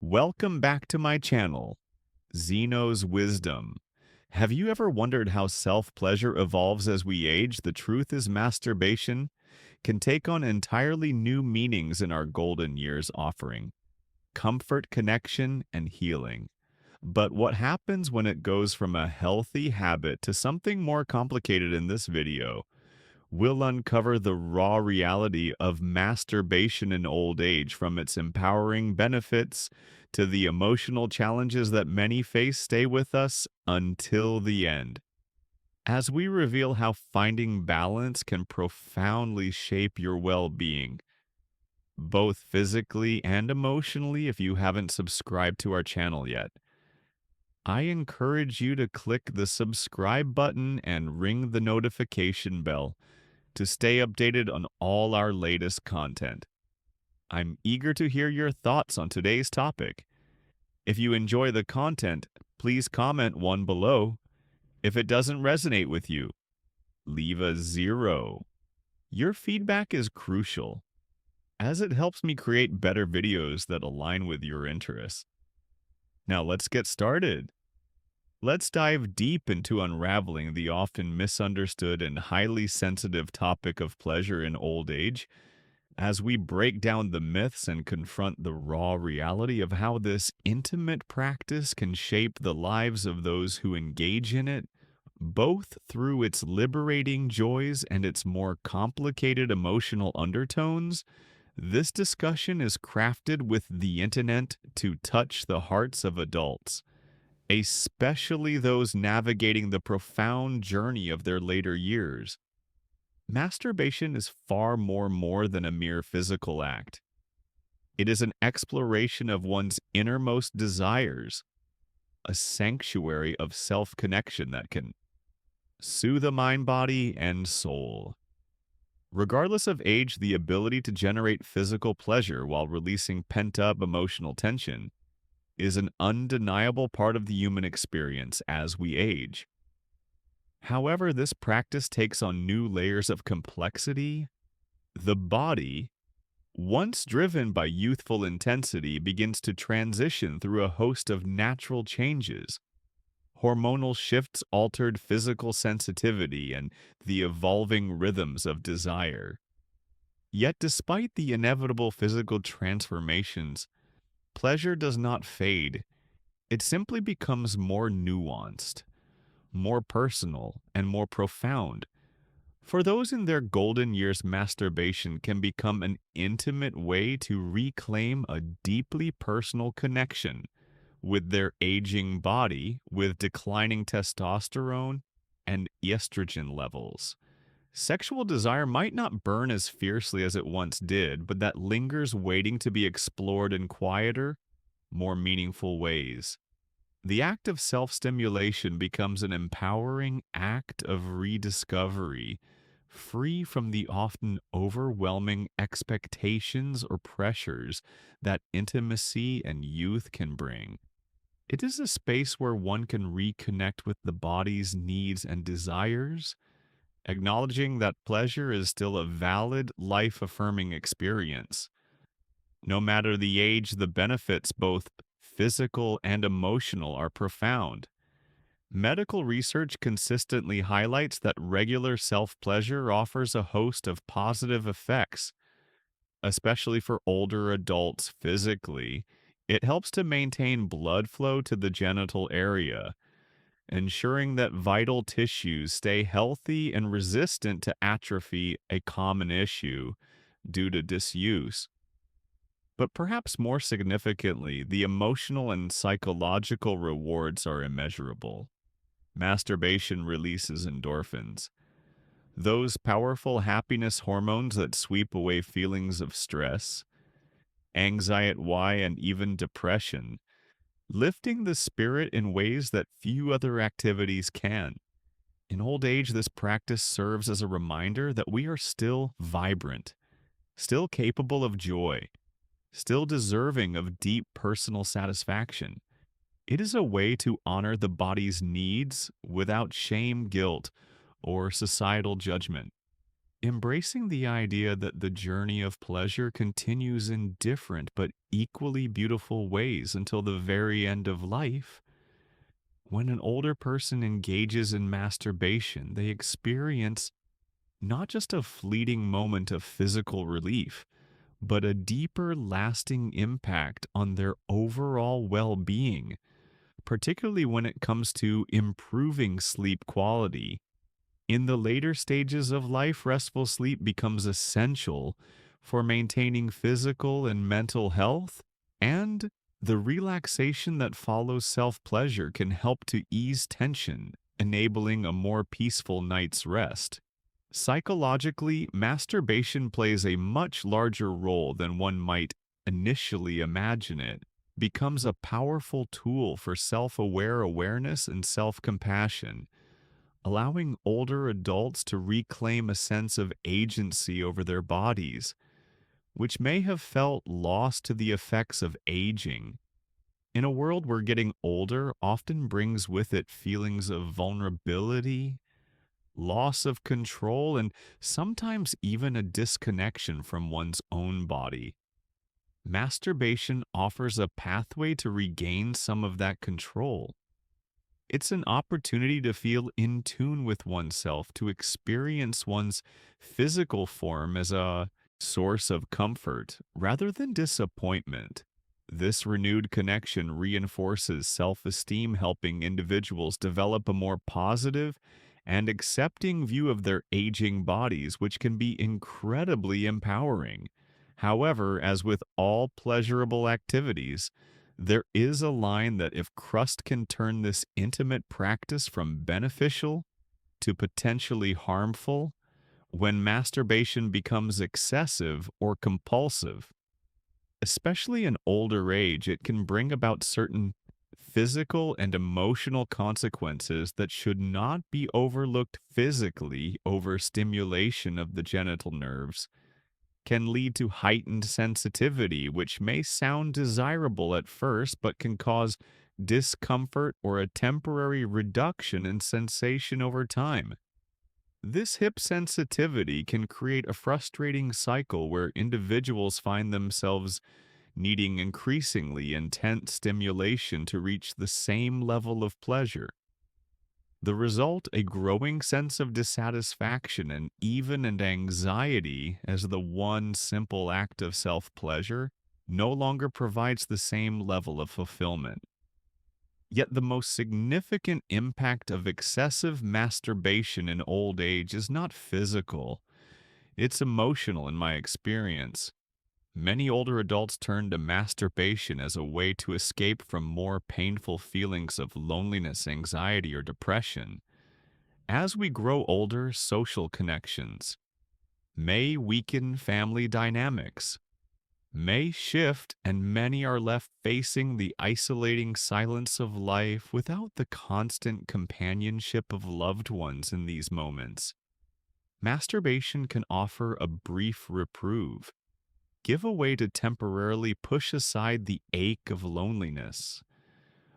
Welcome back to my channel, Zeno's Wisdom. Have you ever wondered how self-pleasure evolves as we age? The truth is masturbation can take on entirely new meanings in our golden years, offering comfort, connection, and healing. But what happens when it goes from a healthy habit to something more complicated? In this video, we'll uncover the raw reality of masturbation in old age, from its empowering benefits to the emotional challenges that many face. Stay with us until the end, as we reveal how finding balance can profoundly shape your well-being, both physically and emotionally. If you haven't subscribed to our channel yet, I encourage you to click the subscribe button and ring the notification bell to stay updated on all our latest content. I'm eager to hear your thoughts on today's topic. If you enjoy the content, please comment one below. If it doesn't resonate with you, leave a 0. Your feedback is crucial, as it helps me create better videos that align with your interests. Now let's get started. Let's dive deep into unraveling the often misunderstood and highly sensitive topic of pleasure in old age, as we break down the myths and confront the raw reality of how this intimate practice can shape the lives of those who engage in it, both through its liberating joys and its more complicated emotional undertones. This discussion is crafted with the intent to touch the hearts of adults, especially those navigating the profound journey of their later years. Masturbation is far more than a mere physical act. It is an exploration of one's innermost desires, a sanctuary of self-connection that can soothe the mind, body, and soul. Regardless of age, the ability to generate physical pleasure while releasing pent-up emotional tension is an undeniable part of the human experience as we age. However, this practice takes on new layers of complexity. The body, once driven by youthful intensity, begins to transition through a host of natural changes. Hormonal shifts, altered physical sensitivity, and the evolving rhythms of desire. Yet, despite the inevitable physical transformations, pleasure does not fade. It simply becomes more nuanced, more personal, and more profound. For those in their golden years, masturbation can become an intimate way to reclaim a deeply personal connection with their aging body, with declining testosterone and estrogen levels. Sexual desire might not burn as fiercely as it once did, but that lingers, waiting to be explored in quieter, more meaningful ways. The act of self-stimulation becomes an empowering act of rediscovery, free from the often overwhelming expectations or pressures that intimacy and youth can bring. It is a space where one can reconnect with the body's needs and desires, acknowledging that pleasure is still a valid, life-affirming experience. No matter the age, the benefits, both physical and emotional, are profound. Medical research consistently highlights that regular self-pleasure offers a host of positive effects, especially for older adults. Physically, it helps to maintain blood flow to the genital area, ensuring that vital tissues stay healthy and resistant to atrophy, a common issue due to disuse. But perhaps more significantly, the emotional and psychological rewards are immeasurable. Masturbation releases endorphins, those powerful happiness hormones that sweep away feelings of stress, anxiety, and even depression, lifting the spirit in ways that few other activities can. In old age, this practice serves as a reminder that we are still vibrant, still capable of joy, still deserving of deep personal satisfaction. It is a way to honor the body's needs without shame, guilt, or societal judgment. Embracing the idea that the journey of pleasure continues in different but equally beautiful ways until the very end of life. When an older person engages in masturbation, they experience not just a fleeting moment of physical relief, but a deeper, lasting impact on their overall well being, particularly when it comes to improving sleep quality. In the later stages of life, restful sleep becomes essential for maintaining physical and mental health, and the relaxation that follows self pleasure can help to ease tension, enabling a more peaceful night's rest. Psychologically, masturbation plays a much larger role than one might initially imagine. It becomes a powerful tool for self-aware awareness and self-compassion, allowing older adults to reclaim a sense of agency over their bodies, which may have felt lost to the effects of aging. In a world where getting older often brings with it feelings of vulnerability, loss of control, and sometimes even a disconnection from one's own body, masturbation offers a pathway to regain some of that control. It's an opportunity to feel in tune with oneself, to experience one's physical form as a source of comfort rather than disappointment. This renewed connection reinforces self esteem, helping individuals develop a more positive and accepting view of their aging bodies, which can be incredibly empowering. However, as with all pleasurable activities, there is a line that if crust can turn this intimate practice from beneficial to potentially harmful, when masturbation becomes excessive or compulsive, especially in older age, it can bring about certain physical and emotional consequences that should not be overlooked. Physically, overstimulation of the genital nerves can lead to heightened sensitivity, which may sound desirable at first but can cause discomfort or a temporary reduction in sensation over time. This hip sensitivity can create a frustrating cycle where individuals find themselves needing increasingly intense stimulation to reach the same level of pleasure. The result, a growing sense of dissatisfaction and even an anxiety as the one simple act of self pleasure no longer provides the same level of fulfillment. Yet the most significant impact of excessive masturbation in old age is not physical, it's emotional in my experience. Many older adults turn to masturbation as a way to escape from more painful feelings of loneliness, anxiety, or depression. As we grow older, social connections may weaken, family dynamics may shift, and many are left facing the isolating silence of life without the constant companionship of loved ones in these moments. Masturbation can offer a brief reprieve, give a way to temporarily push aside the ache of loneliness.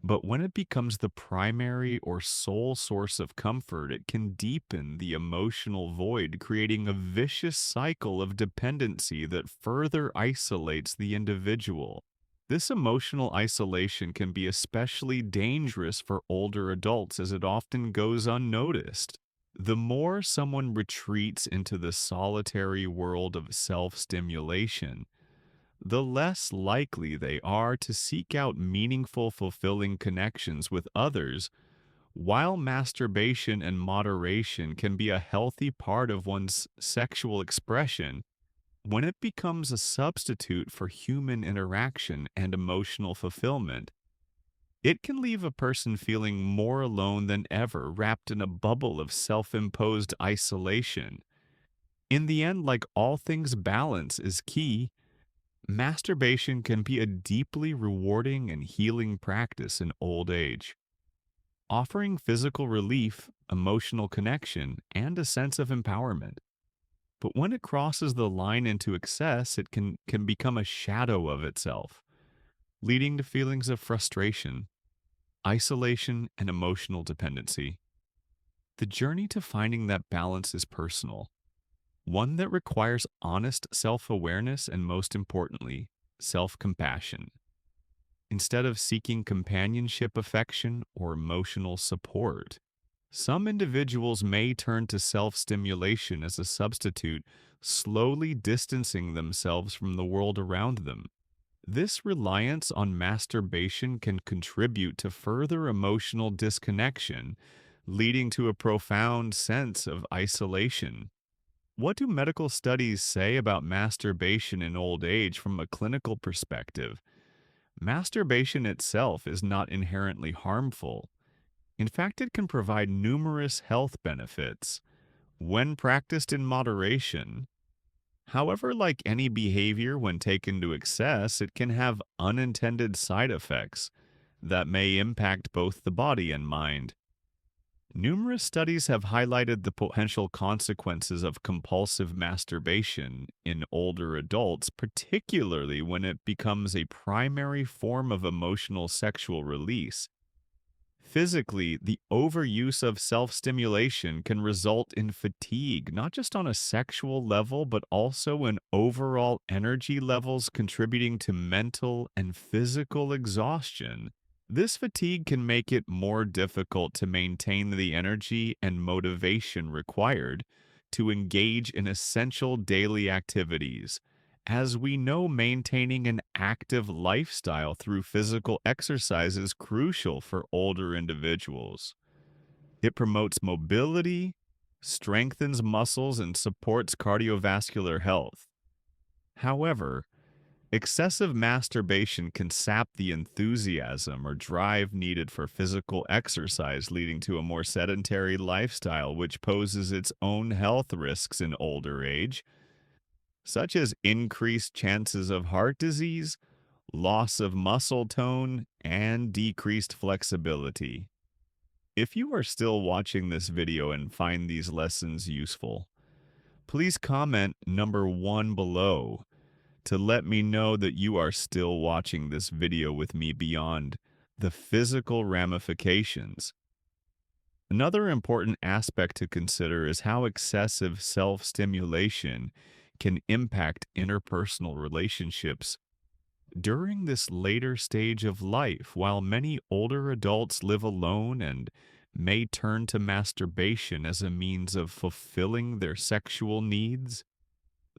But when it becomes the primary or sole source of comfort, it can deepen the emotional void, creating a vicious cycle of dependency that further isolates the individual. This emotional isolation can be especially dangerous for older adults as it often goes unnoticed. The more someone retreats into the solitary world of self stimulation, the less likely they are to seek out meaningful, fulfilling connections with others. While masturbation and moderation can be a healthy part of one's sexual expression, when it becomes a substitute for human interaction and emotional fulfillment, it can leave a person feeling more alone than ever, wrapped in a bubble of self imposed isolation. In the end, like all things, balance is key. Masturbation can be a deeply rewarding and healing practice in old age, offering physical relief, emotional connection, and a sense of empowerment. But when it crosses the line into excess, it can become a shadow of itself, leading to feelings of frustration, isolation, and emotional dependency. The journey to finding that balance is personal. one that requires honest self awareness and, most importantly, self compassion. Instead of seeking companionship, affection, or emotional support, some individuals may turn to self stimulation as a substitute, slowly distancing themselves from the world around them. This reliance on masturbation can contribute to further emotional disconnection, leading to a profound sense of isolation. What do medical studies say about masturbation in old age from a clinical perspective? Masturbation itself is not inherently harmful. In fact, it can provide numerous health benefits when practiced in moderation. However, like any behavior, when taken to excess, it can have unintended side effects that may impact both the body and mind. Numerous studies have highlighted the potential consequences of compulsive masturbation in older adults, particularly when it becomes a primary form of emotional sexual release. Physically, the overuse of self stimulation can result in fatigue, not just on a sexual level, but also in overall energy levels, contributing to mental and physical exhaustion. This fatigue can make it more difficult to maintain the energy and motivation required to engage in essential daily activities. As we know, maintaining an active lifestyle through physical exercise is crucial for older individuals. It promotes mobility, strengthens muscles, and supports cardiovascular health. However, excessive masturbation can sap the enthusiasm or drive needed for physical exercise, leading to a more sedentary lifestyle, which poses its own health risks in older age, such as increased chances of heart disease, loss of muscle tone, and decreased flexibility. If you are still watching this video and find these lessons useful, please comment number 1 below to let me know that you are still watching this video with me beyond the physical ramifications. Another important aspect to consider is how excessive self-stimulation can impact interpersonal relationships. During this later stage of life, while many older adults live alone and may turn to masturbation as a means of fulfilling their sexual needs,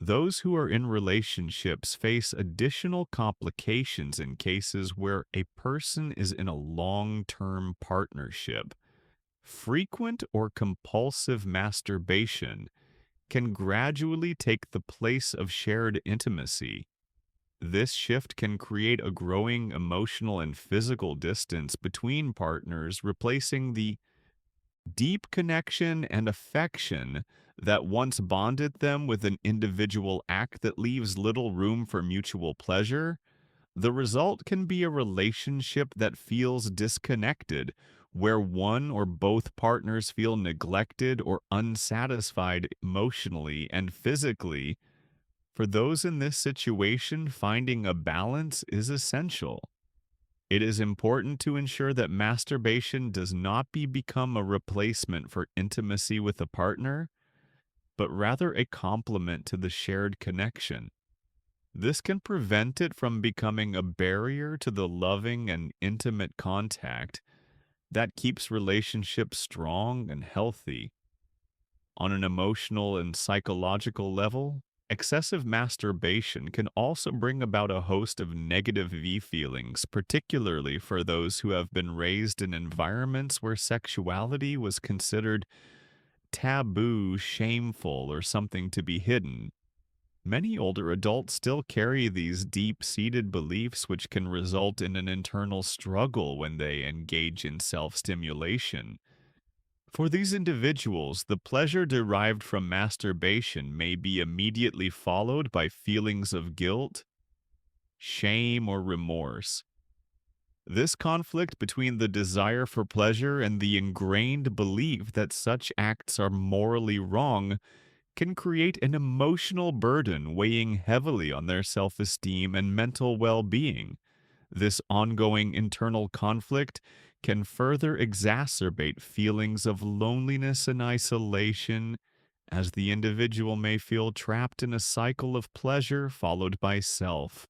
those who are in relationships face additional complications in cases where a person is in a long-term partnership. Frequent or compulsive masturbation can gradually take the place of shared intimacy. This shift can create a growing emotional and physical distance between partners, replacing the deep connection and affection that once bonded them with an individual act that leaves little room for mutual pleasure. The result can be a relationship that feels disconnected, where one or both partners feel neglected or unsatisfied emotionally and physically. For those in this situation, finding a balance is essential. It is important to ensure that masturbation does not become a replacement for intimacy with a partner, but rather a complement to the shared connection. This can prevent it from becoming a barrier to the loving and intimate contact that keeps relationships strong and healthy. On an emotional and psychological level, excessive masturbation can also bring about a host of negative feelings, particularly for those who have been raised in environments where sexuality was considered taboo, shameful, or something to be hidden. Many older adults still carry these deep-seated beliefs, which can result in an internal struggle when they engage in self-stimulation. For these individuals, the pleasure derived from masturbation may be immediately followed by feelings of guilt, shame, or remorse. This conflict between the desire for pleasure and the ingrained belief that such acts are morally wrong can create an emotional burden weighing heavily on their self-esteem and mental well-being. This ongoing internal conflict can further exacerbate feelings of loneliness and isolation, as the individual may feel trapped in a cycle of pleasure followed by self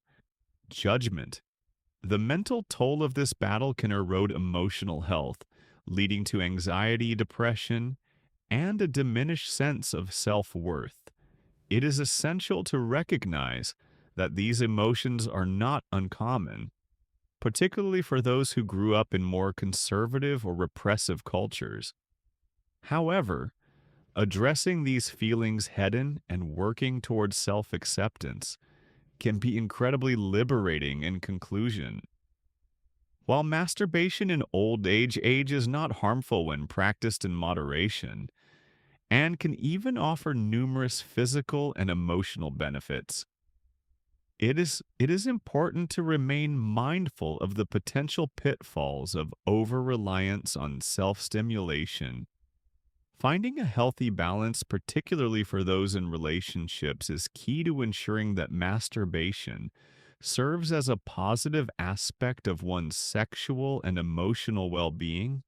judgment. The mental toll of this battle can erode emotional health, leading to anxiety, depression, and a diminished sense of self worth. It is essential to recognize that these emotions are not uncommon, particularly for those who grew up in more conservative or repressive cultures. However, addressing these feelings head on and working towards self acceptance can be incredibly liberating in conclusion. While masturbation in old age is not harmful when practiced in moderation, and can even offer numerous physical and emotional benefits, it is important to remain mindful of the potential pitfalls of over reliance on self stimulation. Finding a healthy balance, particularly for those in relationships, is key to ensuring that masturbation serves as a positive aspect of one's sexual and emotional well being,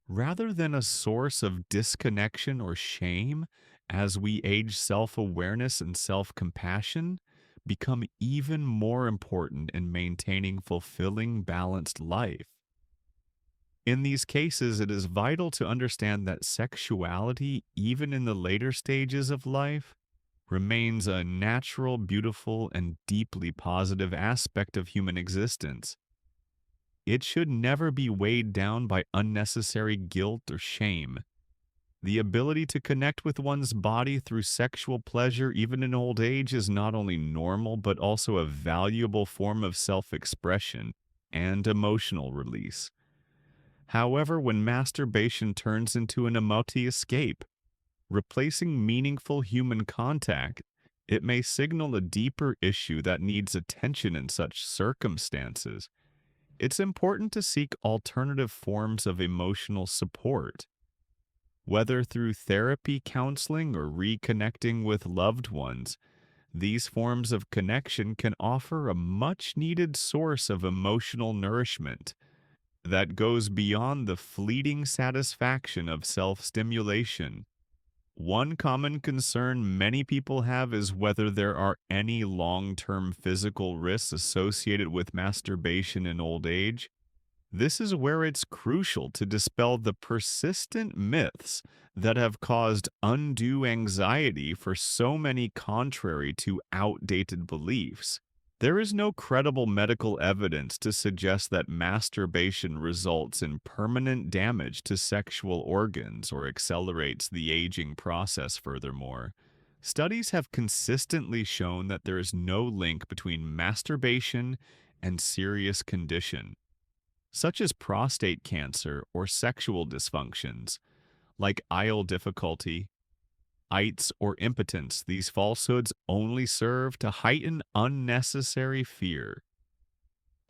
rather than a source of disconnection or shame. As we age, self awareness and self compassion become even more important in maintaining fulfilling, balanced life. In these cases, it is vital to understand that sexuality, even in the later stages of life, remains a natural, beautiful, and deeply positive aspect of human existence. It should never be weighed down by unnecessary guilt or shame. The ability to connect with one's body through sexual pleasure, even in old age, is not only normal but also a valuable form of self expression and emotional release. However, when masturbation turns into an emotive escape, replacing meaningful human contact, it may signal a deeper issue that needs attention in such circumstances. It's important to seek alternative forms of emotional support, whether through therapy, counseling, or reconnecting with loved ones. These forms of connection can offer a much needed source of emotional nourishment that goes beyond the fleeting satisfaction of self stimulation. One common concern many people have is whether there are any long term physical risks associated with masturbation in old age. This is where it's crucial to dispel the persistent myths that have caused undue anxiety for so many, contrary to outdated beliefs. There is no credible medical evidence to suggest that masturbation results in permanent damage to sexual organs or accelerates the aging process. Furthermore, studies have consistently shown that there is no link between masturbation and serious condition, such as prostate cancer or sexual dysfunctions, like bile difficulty, ites, or impotence. These falsehoods only serve to heighten unnecessary fear,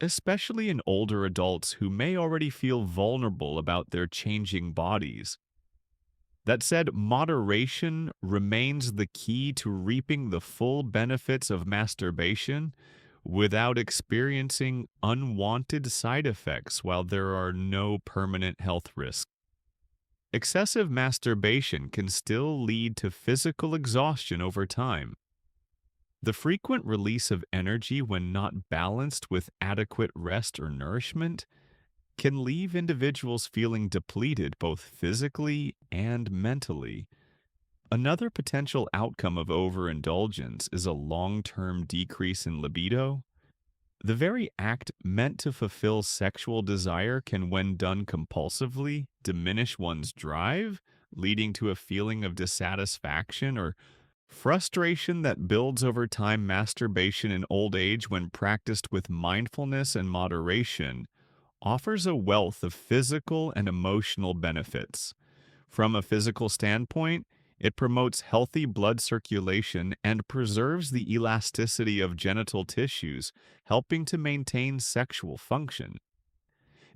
especially in older adults who may already feel vulnerable about their changing bodies. That said, moderation remains the key to reaping the full benefits of masturbation without experiencing unwanted side effects. While there are no permanent health risks, excessive masturbation can still lead to physical exhaustion over time. The frequent release of energy when not balanced with adequate rest or nourishment can leave individuals feeling depleted both physically and mentally. Another potential outcome of overindulgence is a long term decrease in libido. The very act meant to fulfill sexual desire can, when done compulsively, diminish one's drive, leading to a feeling of dissatisfaction or frustration that builds over time. Masturbation in old age, when practiced with mindfulness and moderation, offers a wealth of physical and emotional benefits. From a physical standpoint, it promotes healthy blood circulation and preserves the elasticity of genital tissues, helping to maintain sexual function.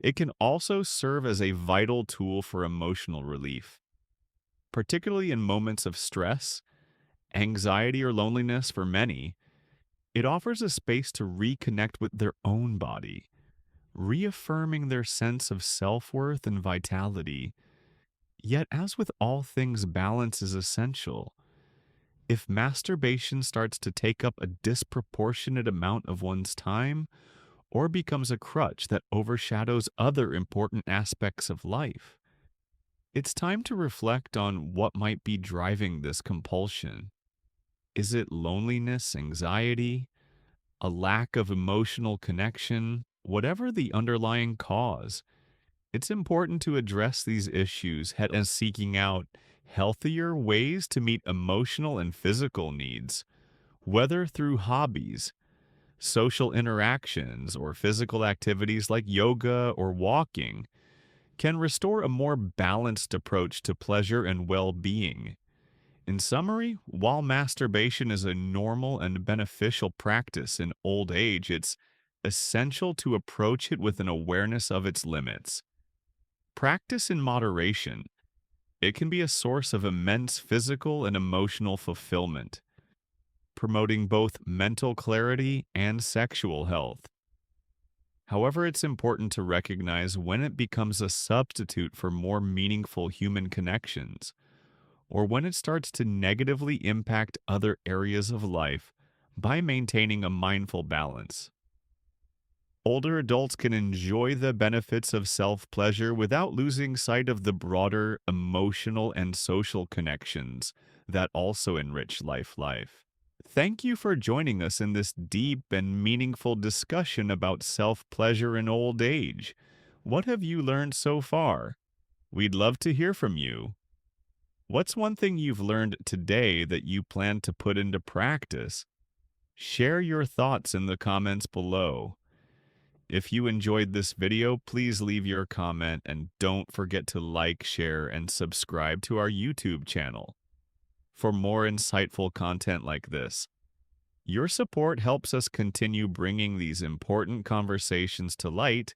It can also serve as a vital tool for emotional relief, particularly in moments of stress, anxiety, or loneliness. For many, it offers a space to reconnect with their own body, reaffirming their sense of self worth and vitality. Yet, as with all things, balance is essential. If masturbation starts to take up a disproportionate amount of one's time, or becomes a crutch that overshadows other important aspects of life, it's time to reflect on what might be driving this compulsion. Is it loneliness, anxiety, a lack of emotional connection? Whatever the underlying cause, it's important to address these issues head on, seeking out healthier ways to meet emotional and physical needs, whether through hobbies, social interactions, or physical activities like yoga or walking, can restore a more balanced approach to pleasure and well-being. In summary, while masturbation is a normal and beneficial practice in old age, it's essential to approach it with an awareness of its limits. Practice in moderation. It can be a source of immense physical and emotional fulfillment, promoting both mental clarity and sexual health. However, it's important to recognize when it becomes a substitute for more meaningful human connections, or when it starts to negatively impact other areas of life by maintaining a mindful balance. Older adults can enjoy the benefits of self-pleasure without losing sight of the broader emotional and social connections that also enrich life. Thank you for joining us in this deep and meaningful discussion about self-pleasure in old age. What have you learned so far? We'd love to hear from you. What's one thing you've learned today that you plan to put into practice? Share your thoughts in the comments below. If you enjoyed this video, please leave your comment and don't forget to like, share, and subscribe to our YouTube channel for more insightful content like this. Your support helps us continue bringing these important conversations to light